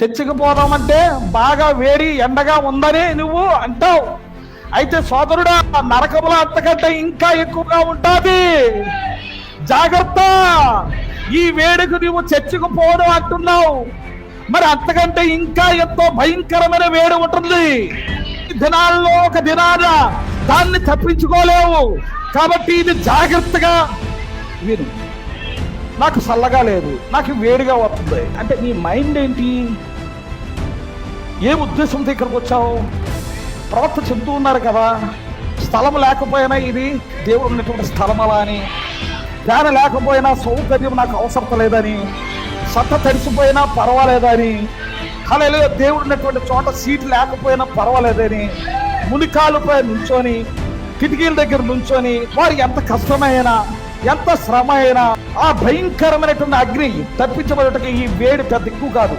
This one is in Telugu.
చర్చికి పోదామంటే బాగా వేడి ఎండగా ఉందని నువ్వు అంటావు. అయితే సోదరుడా, నరకముల అంతకంటే ఇంకా ఎక్కువగా ఉంటుంది. జాగ్రత్త. ఈ వేడికి నువ్వు చర్చికి పోవడం అంటున్నావు, మరి అంతకంటే ఇంకా ఎంతో భయంకరమైన వేడి ఉంటుంది. దినాల్లో ఒక దినాన దాన్ని తప్పించుకోలేవు. కాబట్టి ఇది జాగ్రత్తగా విను. నాకు చల్లగా లేదు, నాకు వేడిగా వస్తుంది అంటే నీ మైండ్ ఏంటి? ఏ ఉద్దేశంతో ఇక్కడికి వచ్చావు? ప్రవక్త చెబుతూ ఉన్నారు కదా, స్థలం లేకపోయినా ఇది దేవుడు ఉన్నటువంటి స్థలం అలా అని, ఫ్యాన్ లేకపోయినా సౌకర్యం నాకు అవసరం లేదని, సత్త తడిసిపోయినా పర్వాలేదని, హల్లెలూయా దేవుడు ఉన్నటువంటి చోట సీట్ లేకపోయినా పర్వాలేదని, మునికాలుపై నుంచొని కిటికీల దగ్గర నుంచొని వారు ఎంత కష్టమైనా ఎంత శ్రమ అయినా ఆ భయంకరమైనటువంటి అగ్ని తప్పించబడటకి ఈ వేడి పెద్ద ఎక్కువ కాదు.